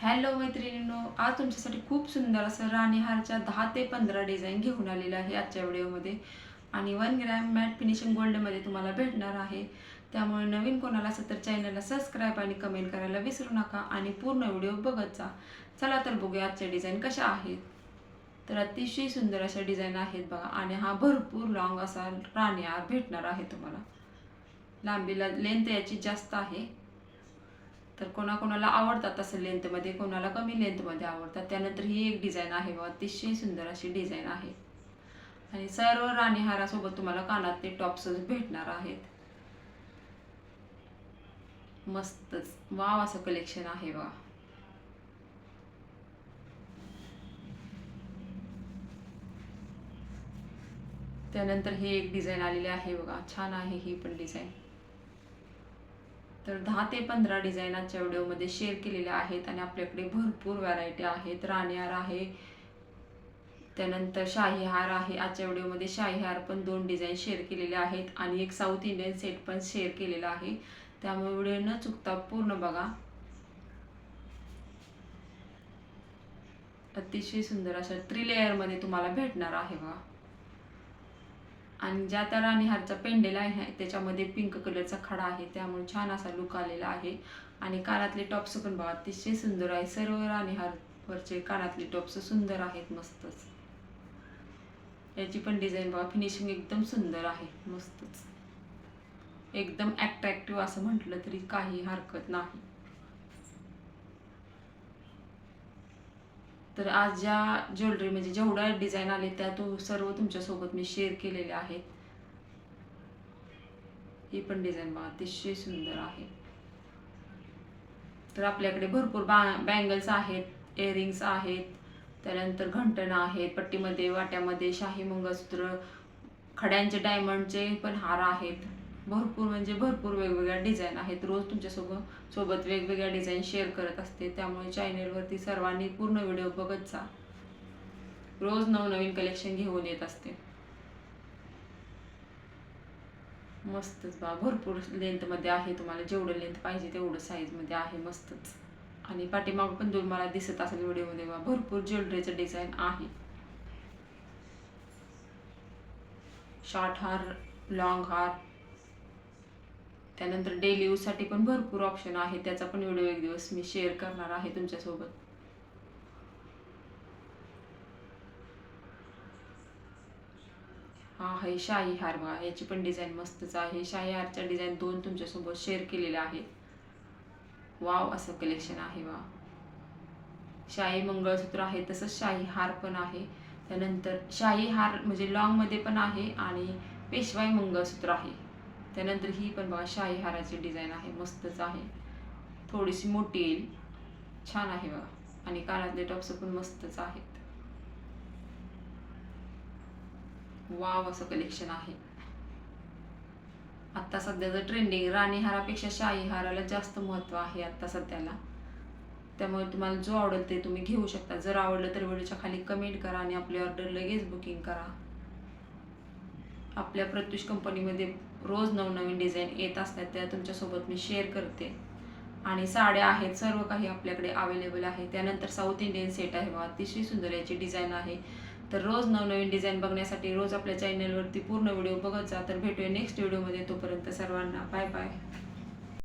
Hello मैत्रिणींनो, आज तुमच्यासाठी खूप सुंदर असं राणी हारच्या 10 ते 15 डिझाईन घेऊन आलेलं आहे आजच्या व्हिडिओमध्ये. आणि 1 ग्रॅम मॅट फिनिशिंग गोल्डमध्ये तुम्हाला भेटणार आहे. त्यामुळे नवीन कोणाला असेल तर चॅनलला सबस्क्राईब आणि कमेंट करायला विसरू नका आणि पूर्ण व्हिडिओ बघत जा. चला तर बघूया आजच्या डिझाईन कशा आहेत. तर अतिशय सुंदर अशा डिझाईन आहेत बघा. आणि हा भरपूर लॉंग असा राणी हार भेटणार आहे तुम्हाला. लांबीला लेंथ याची जास्त आहे, तर कोणाकोणाला आवडतात असं लेंथमध्ये, कोणाला कमी लेंथमध्ये आवडतात. त्यानंतर ही एक डिझाईन आहे बघा, अतिशय सुंदर अशी डिझाईन आहे. आणि सर्व राणीहारासोबत तुम्हाला कानातले टॉप्सच भेटणार आहेत. मस्तच वाव असं कलेक्शन आहे बघा. त्यानंतर ही एक डिझाईन आलेली आहे बघा, छान आहे ही पण डिझाईन. तर 10 ते 15 डिझाईन आजच्या व्हिडिओमध्ये शेअर केलेल्या आहेत. आणि आपल्याकडे भरपूर व्हरायटी आहेत. राणीहार आहे, त्यानंतर शाही हार आहे. आजच्या व्हिडिओमध्ये शाही हार पण 2 डिझाईन शेअर केलेले आहेत आणि एक साऊथ इंडियन सेट पण शेअर केलेला आहे. त्यामुळे व्हिडिओ न चुकता पूर्ण बघा. अतिशय सुंदर अशा 3 लेअरमध्ये तुम्हाला भेटणार आहे बघा. आणि ज्या त्या राणीहारचा पेंडेल आहे त्याच्यामध्ये पिंक कलरचा खडा आहे, त्यामुळे छान असा लुक आलेला आहे. आणि कानातले टॉप्स पण बघा, अतिशय सुंदर आहे. सर्व राणीहारवरचे कानातले टॉप्स सुंदर आहेत, मस्तच. याची पण डिझाईन बघा, फिनिशिंग एकदम सुंदर आहे, मस्तच. एकदम अट्रॅक्टिव्ह असं म्हटलं तरी काही हरकत नाही. तर आज ज्या ज्वेलरी म्हणजे जेवढ्या डिझाईन आले त्या सर्व तुमच्यासोबत मी शेअर केलेले आहेत. ही पण डिझाईन बघा, अतिशय सुंदर आहे. तर आपल्याकडे भरपूर बँगल्स आहेत, इयरिंग्स आहेत, त्यानंतर घंटण आहेत, पट्टीमध्ये, वाट्यामध्ये, शाही मंगळसूत्र, खड्यांचे डायमंडचे पण हार आहेत. भरपूर म्हणजे भरपूर वेगवेगळ्या डिझाईन आहेत. रोज तुमच्यासोबत वेगवेगळ्या डिझाईन शेअर करत असते, त्यामुळे चॅनेलवरती सर्वांनी पूर्ण व्हिडिओ बघत जा. रोज नवनवीन कलेक्शन घेऊन येत असते. मस्तच बा, भरपूर लेंथमध्ये आहे. तुम्हाला जेवढं लेंथ पाहिजे तेवढं साईजमध्ये आहे, मस्तच. आणि पाठीमाग पण तुम्हाला दिसत असेल व्हिडिओमध्ये बा, भरपूर ज्वेलरीचं डिझाईन आहे. शॉर्ट हार, लॉंग हार, त्यानंतर डेली यूजसाठी पण भरपूर ऑप्शन आहे. त्याचा पण व्हिडिओ एक दिवस मी शेअर करणार आहे तुमच्यासोबत. हा आहे शाही हार बघा, याची पण डिझाईन मस्तच आहे. शाही हारच्या डिझाईन 2 तुमच्यासोबत शेअर केलेल्या आहेत. वाव असं कलेक्शन आहे बघा. शाही मंगळसूत्र आहे, तसंच शाही हार पण आहे. त्यानंतर शाही हार म्हणजे लॉंगमध्ये पण आहे आणि पेशवाई मंगळसूत्र आहे. त्यानंतर ही पण बघा शाही हाराची डिझाईन आहे, मस्तच आहे. थोडीशी मोठी येईल, छान आहे बघा. आणि कानातले टॉप्स पण मस्तच आहेत. वाव असं कलेक्शन आहे. आत्ता सध्याचं ट्रेंडिंग राणीहारापेक्षा शाही हाराला जास्त महत्त्व आहे आत्ता सध्याला. त्यामुळे तुम्हाला जो आवडेल ते तुम्ही घेऊ शकता. जर आवडलं तर व्हिडिओच्या खाली कमेंट करा आणि आपली ऑर्डर लगेच बुकिंग करा. आपल्या प्रत्युष कंपनीमध्ये रोज नवनवीन डिझाईन येत असतात, त्या तुमच्यासोबत मी शेअर करते. आणि साड्या आहेत, सर्व काही आपल्याकडे अवेलेबल आहे. त्यानंतर साऊथ इंडियन सेट आहे बघा, अतिशय सुंदर याची डिझाईन आहे. तर रोज नवनवीन डिझाईन बघण्यासाठी रोज आपल्या चॅनलवरती पूर्ण व्हिडिओ बघत जा. तर भेटूया नेक्स्ट व्हिडिओमध्ये. तोपर्यंत सर्वांना बाय बाय.